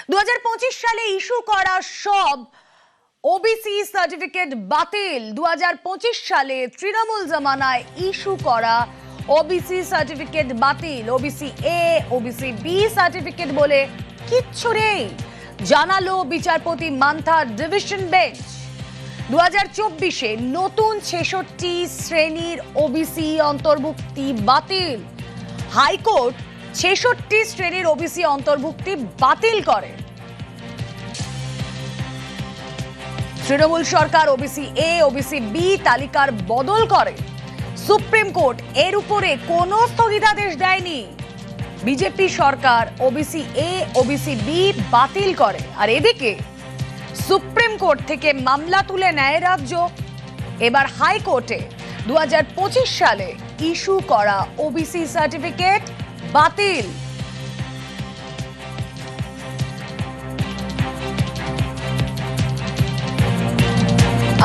2025 সালে ইস্যু করা সব ওবিসি সার্টিফিকেট বাতিল। 2025 সালে তৃণমূল জামানায় ইস্যু করা ওবিসি সার্টিফিকেট বাতিল। OBC A, OBC B certificate বলে কিচ্ছু নেই, জানালো বিচারপতি মান্থা ডিভিশন বেঞ্চ। 2024-এ নতুন 66 শ্রেণীর ওবিসি অন্তর্ভুক্তি বাতিল। হাইকোর্ট 66 শ্রেণীর ওবিসি অন্তর্ভুক্তি বাতিল করে। তৃণমূল সরকার ওবিসি এ, ওবিসি বি তালিকার বদল করে। সুপ্রিম কোর্ট এর উপরে কোনো স্থগিতাদেশ দেয়নি। বিজেপি সরকার ওবিসি এ, ওবিসি বি বাতিল করে। আর এদিকে সুপ্রিম কোর্ট থেকে মামলা তুলে নেয় রাজ্য। এবার হাইকোর্টে 2025 সালে ইস্যু করা ওবিসি সার্টিফিকেট বাতিল।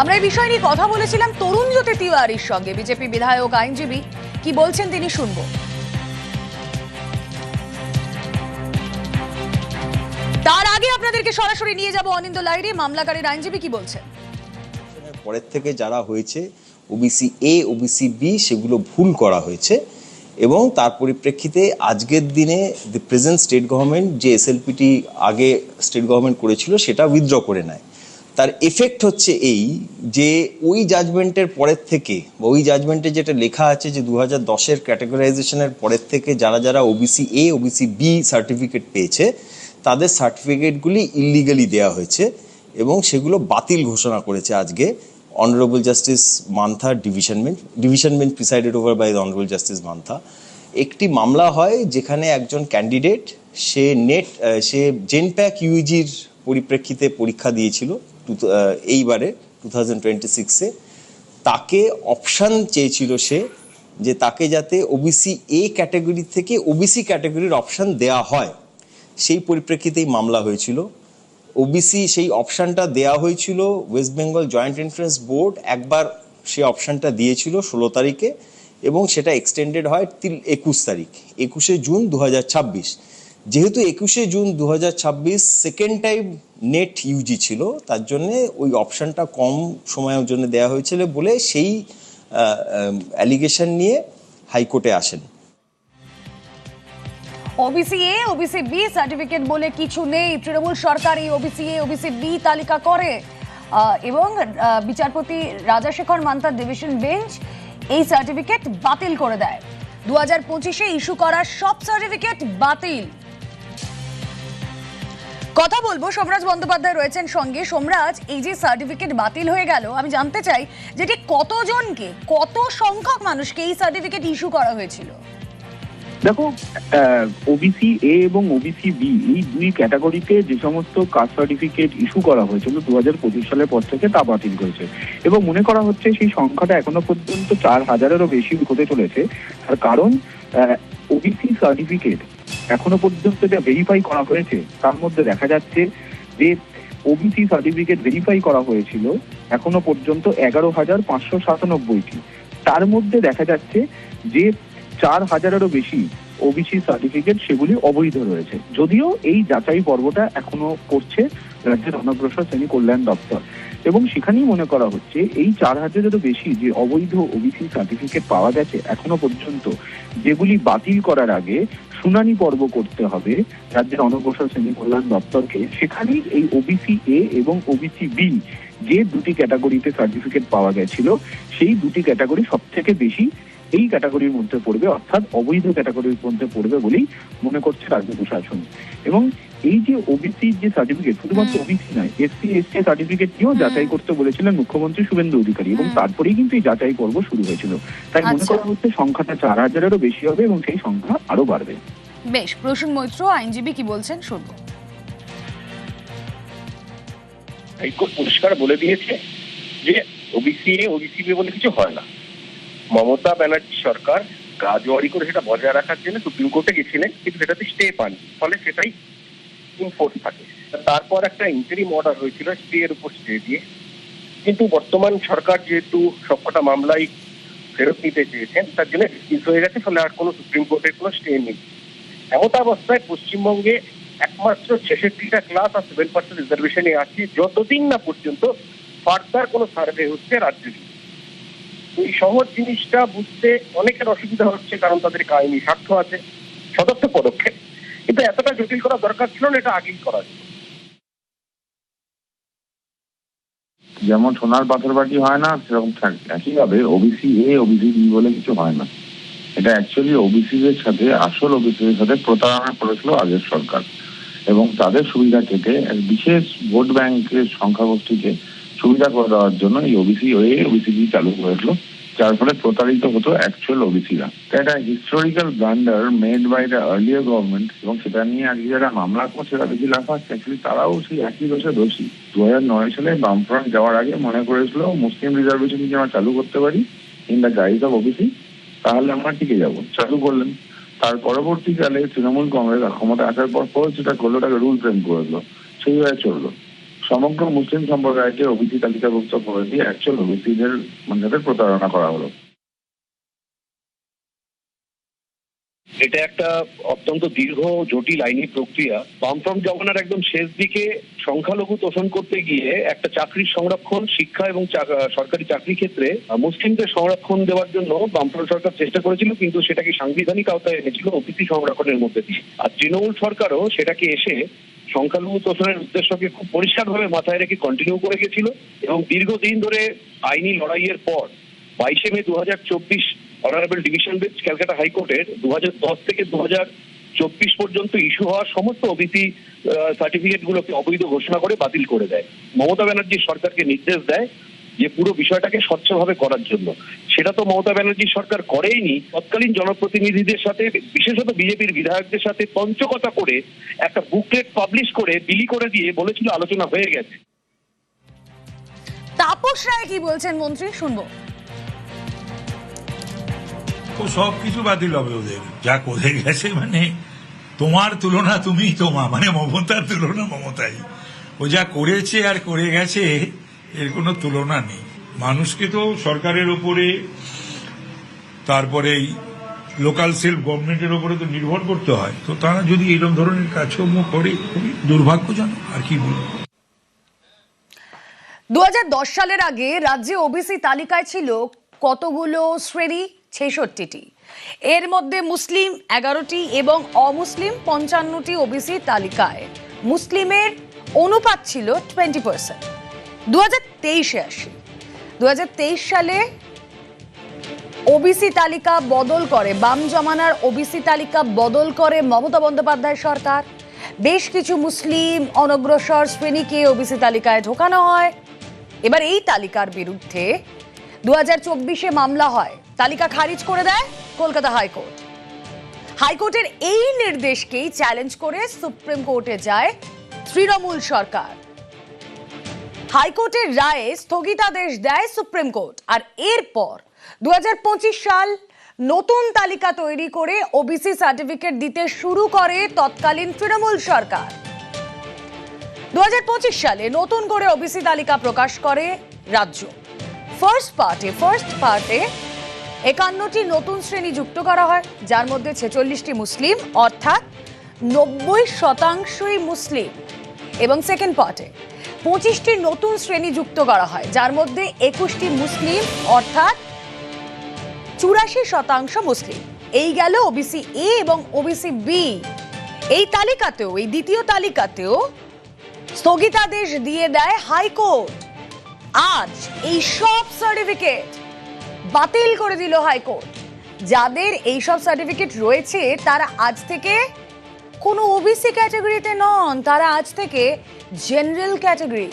আমরা এই বিষয় নিয়ে কথা বলেছিলাম তরুণজ্যোতি তিওয়ারির সঙ্গে, বিজেপি বিধায়ক, আইনজীবী। কি বলছেন তিনি শুনবো। তার আগে আপনাদেরকে সরাসরি নিয়ে যাব অনিন্দ লাহিড়ী, মামলাকারীর আইনজীবী কি বলছেন। পরের থেকে যারা হয়েছে ওবিসি এ, ওবিসি বি, সেগুলো ভুল করা হয়েছে এবং তার পরিপ্রেক্ষিতে আজকের দিনে দি প্রেজেন্ট স্টেট গভর্নমেন্ট যে এসএলপিটি আগে স্টেট গভর্নমেন্ট করেছিল সেটা উইথড্র করে নেয়। তার এফেক্ট হচ্ছে এই যে ওই জাজমেন্টের পরের থেকে বা ওই জাজমেন্টে যেটা লেখা আছে যে 2010-এর ক্যাটেগরাইজেশনের পরের থেকে যারা যারা OBC A, OBC B certificate পেয়েছে তাদের সার্টিফিকেটগুলি ইলিগালি দেওয়া হয়েছে এবং সেগুলো বাতিল ঘোষণা করেছে আজকে honourable justice Mantha division bench presided over by the honourable justice Mantha. একটি মামলা হয় যেখানে একজন ক্যান্ডিডেট সে জেনপ্যাক ইউজির পরিপ্রেক্ষিতে পরীক্ষা দিয়েছিল এইবারে 2026-এ। তাকে অপশান চেয়েছিল সে যে তাকে যাতে ওবিসি এ ক্যাটাগরি থেকে ওবিসি ক্যাটাগরির অপশান দেয়া হয়, সেই পরিপ্রেক্ষিতেই মামলা হয়েছিল। ওবিসি সেই অপশানটা দেয়া হয়েছিল, West Bengal joint entrance board একবার সেই অপশানটা দিয়েছিল 16 তারিখে এবং সেটা এক্সটেন্ডেড হয় 21 তারিখ, 21শে জুন 2026। যেহেতু 21শে June 2026 second time NET UG ছিল, তার জন্যে ওই অপশানটা কম সময়ের জন্য দেওয়া হয়েছিল বলে সেই অ্যালিগেশন নিয়ে হাইকোর্টে আসেন। OBC A, OBC B certificate বলে কিছু নেই, তৃণমূল সরকার এই ওবিসি এ, ওবিসি বি তালিকা করে এবং বিচারপতি রাজাশেখর মান্থার ডিভিশন বেঞ্চ এই সার্টিফিকেট বাতিল করে দেয়। 2025-এ ইস্যু করা সব সার্টিফিকেট বাতিল। কথা বলবো, সোমরাজ বন্দ্যোপাধ্যায় রয়েছেন সঙ্গে। সোমরাজ, এই যে সার্টিফিকেট বাতিল হয়ে গেল, আমি জানতে চাই যে ঠিক কতজনকে, কত সংখ্যক মানুষকে এই সার্টিফিকেট ইস্যু করা হয়েছিল। দেখো, ওবিসি এ এবং ওবিসি বি এই দুই ক্যাটাগরিতে যে সমস্ত কাস্ট সার্টিফিকেট ইস্যু করা হয়েছিল 2025 সালের পর থেকে তা বাতিল করেছে এবং মনে করা হচ্ছে সেই সংখ্যাটা এখনো পর্যন্ত 4000-এরও বেশি হতে চলেছে। তার কারণ ওবিসি সার্টিফিকেট এখনো পর্যন্ত যা ভেরিফাই করা হয়েছে তার মধ্যে দেখা যাচ্ছে যে ওবিসি সার্টিফিকেট ভেরিফাই করা হয়েছিল এখনো পর্যন্ত 11,597টি। তার মধ্যে দেখা যাচ্ছে যে 4000-এরও বেশি ওবিসি সার্টিফিকেট সেগুলি অবৈধ রয়েছে, যদিও এই যাচাই পর্বটা এখনো করছে রাজ্যের অনগ্রসর শ্রেণী কল্যাণ দপ্তর এবং সেখানেই মনে করা হচ্ছে এই 4000-এরও বেশি যে অবৈধ ওবিসি সার্টিফিকেট পাওয়া গেছে এখনো পর্যন্ত, যেগুলি বাতিল করার আগে শুনানি পর্ব করতে হবে রাজ্যের অনগ্রসর শ্রেণী কল্যাণ দপ্তরকে। সেখানেই এই ওবিসি এ এবং ওবিসি বি যে দুটি ক্যাটাগরিতে সার্টিফিকেট পাওয়া গেছিল সেই দুটি ক্যাটাগরি সব থেকে বেশি এই ক্যাটাগরির মধ্যে পড়বে, অর্থাৎ অবৈধ ক্যাটাগরির মধ্যে পড়বে বলেই মনে করছে রাজ্য প্রশাসন। এবং এই যে ওবিসি যে সার্টিফিকেট, শুধুমাত্র ওবিসি নয়, এসসি এসটি সার্টিফিকেটটিও যাচাই করতে বলেছিলেন মুখ্যমন্ত্রী শুভেন্দু অধিকারী এবং তারপরেই কিন্তু এই যাচাই পর্ব শুরু হয়েছিল। তাই মনে করা হচ্ছে সংখ্যাটা 4000-এরও বেশি হবে এবং সেই সংখ্যা আরো বাড়বে। বেশ, প্রসূন মৈত্র আইনজীবী কি বলছেন শুনবো। হাইকোর্ট পরিষ্কার বলে দিয়েছে যে ওবিসি এ, ওবিসি বি বলে কিছু হয় না। মমতা ব্যানার্জি সরকার কাজওয়ারি করে সেটা বজায় রাখার জন্য সুপ্রিম কোর্টে গেছিলেন, কিন্তু সেটাতে স্টে পান, ফলে সেটাই ইনফোর্স থাকে। তারপর একটা ইন্টারিম অর্ডার হয়েছিল স্টে এর উপর স্টে দিয়ে, কিন্তু বর্তমান সরকার যেহেতু সবকটা মামলাই ফেরত নিতে চেয়েছেন তার জন্য ডিসমিস হয়ে গেছে, ফলে আর কোনো সুপ্রিম কোর্টের কোনো স্টে নেই। এমতাবস্থায় পশ্চিমবঙ্গে একমাত্র 66টা ক্লাস আর 7% রিজার্ভেশনে আছে, যতদিন না পর্যন্ত ফার্দার কোনো সার্ভে হচ্ছে রাজ্যে। এই সহজ জিনিসটা বুঝতে অনেকের অসুবিধা হচ্ছে, কারণ তাদের আইনি স্বার্থ আছে। সদর্থ পদক্ষেপ, কিন্তু এতটা জটিল করা দরকার ছিল না, এটা আগেই করা ছিল। যেমন সোনার পাথর বাটি হয় না, সেরকম থাকবে। একইভাবে ওবিসি এ ওবিসি বি বলে কিছু হয় না। এটা অ্যাকচুয়ালি ওবিসিদের সাথে, আসল ওবিসিদের সাথে প্রতারণা করেছিল আগের সরকার, এবং তাদের সুবিধা থেকে এক বিশেষ ভোট ব্যাংকের সংখ্যাগোষ্ঠীকে সুবিধা করে দেওয়ার জন্য এই ওবিসি এ ওবিসি বি চালু করেছিল, যার ফলে প্রতারিত হতো অ্যাকচুয়াল ওবিসিরা। এটা historical blunder made by the earlier government, এবং সেটা নিয়ে আজকে যারা মামলা করছে সেটা বেশি লেখা হচ্ছে, অ্যাকচুয়ালি তারাও সেই একই দোষে দোষী। 2009 সালে বামফ্রন্ট যাওয়ার আগে মনে করেছিল মুসলিম রিজার্ভেশন যদি আমরা চালু করতে পারি in the guys of OBC, তাহলে আমরা টিকে যাবো। চালু করলেন। তার পরবর্তীকালে তৃণমূল কংগ্রেস ক্ষমতা আসার পর যেটা করলো, ওটাকে রুল ফ্রেম করে দিল, সেইভাবে চললো। সমগ্র মুসলিম সম্প্রদায়কে ওবিসি তালিকাভুক্ত করে দিয়ে অ্যাকচুয়াল ওবিসিদের মানে প্রতারণা করা হলো। এটা একটা অত্যন্ত দীর্ঘ জটিল আইনি প্রক্রিয়া। বামফ্রন্ট জমানার একদম শেষ দিকে সংখ্যালঘু তোষণ করতে গিয়ে একটা চাকরির সংরক্ষণ, শিক্ষা এবং সরকারি চাকরি ক্ষেত্রে মুসলিমদের সংরক্ষণ দেওয়ার জন্য বামফ্রন্ট সরকার চেষ্টা করেছিল, কিন্তু সেটাকে সাংবিধানিক আওতায় এনেছিল ওবিসি সংরক্ষণের মধ্যে দিয়ে। আর তৃণমূল সরকারও সেটাকে এসে সংখ্যালঘু তোষণের উদ্দেশ্যকে খুব পরিষ্কারভাবে মাথায় রেখে কন্টিনিউ করে গেছিল, এবং দীর্ঘদিন ধরে আইনি লড়াইয়ের পর 22 মে 2024 অনারেবল ডিভিশন বেঞ্চ ক্যালকাটা হাইকোর্টের 2010 থেকে 2024 পর্যন্ত ইস্যু হওয়া সমস্ত ওবিসি সার্টিফিকেট গুলোকে অবৈধ ঘোষণা করে বাতিল করে দেয়। মমতা ব্যানার্জি সরকারকে নির্দেশ দেয় যে পুরো বিষয়টাকে স্বচ্ছভাবে করার জন্য। সেটা তো মমতা ব্যানার্জি সরকার করেইনি, তৎকালীন জনপ্রতিনিধিদের সাথে, বিশেষত বিজেপির বিধায়কদের সাথে পঞ্চকতা করে একটা বুকলেট পাবলিশ করে বিলি করে দিয়ে বলেছিল আলোচনা হয়ে গেছে। তাপস রায় কি বলছেন মন্ত্রী, শুনবো। ও সবকিছু বাতিল হবে ওদের, যা করে গেছে। মানে তোমার তুলনা তুমি মানে মমতার তুলনা মমতাই। ও যা করেছে আর করে গেছে এর কোনো তুলনা নেই। মানুষকে তো সরকারের উপরে, তারপরে লোকাল সেলফ গভর্নমেন্টের উপরে তো নির্ভর করতে হয়। তো তারা যদি এরকম ধরনের কাজকর্ম করে, খুবই দুর্ভাগ্যজনক। আর কি বলবো। 2010 সালের আগে রাজ্যে ওবিসি তালিকায় ছিল কতগুলো শ্রেণী? 66টি। এর মধ্যে মুসলিম 11টি এবং অমুসলিম 55টি। ওবিসি তালিকায় মুসলিমের অনুপাত ছিল 20%। 2023-এ আসি। 2023 সালে ওবিসি তালিকা বদল করে, বাম জমানার ওবিসি তালিকা বদল করে মমতা বন্দ্যোপাধ্যায় সরকার। বেশ কিছু মুসলিম অনগ্রসর শ্রেণীকে ওবিসি তালিকায় ঢোকানো হয়। এবার এই তালিকার বিরুদ্ধে 2024-এ মামলা হয়, তালিকা খারিজ করে দেয় কলকাতা হাইকোর্ট। হাইকোর্টের এই নির্দেশকেই চ্যালেঞ্জ করে সুপ্রিম কোর্টে যায় তৃণমূল সরকার। হাইকোর্টের রায়ে স্থগিতাদেশ দেয় সুপ্রিম কোর্ট। আর এরপর 2025 সাল নতুন তালিকা তৈরি করে ওবিসি সার্টিফিকেট দিতে শুরু করে তৎকালীন তৃণমূল সরকার। 2025 সালে নতুন করে ওবিসি তালিকা প্রকাশ করে রাজ্য। ফার্স্ট পার্টে 51টি নতুন শ্রেণী যুক্ত করা হয়, যার মধ্যে 46টি মুসলিম, অর্থাৎ 90% মুসলিম। এবং সেকেন্ড পার্টে 25টি নতুন শ্রেণী যুক্ত করা হয়, যার মধ্যে 21টি মুসলিম, অর্থাৎ 84% মুসলিম। এই গেল ওবিসি এ এবং ওবিসি বি। এই তালিকাতেও, এই দ্বিতীয় তালিকাতেও স্থগিতাদেশ দিয়ে দেয় হাইকোর্ট। আজ এই সব সার্টিফিকেট বাতিল করে দিল হাইকোর্ট। যাদের এই সব সার্টিফিকেট রয়েছে তারা আজ থেকে কোনো ওবিসি ক্যাটাগরিতে নন, তারা আজ থেকে জেনারেল ক্যাটাগরি।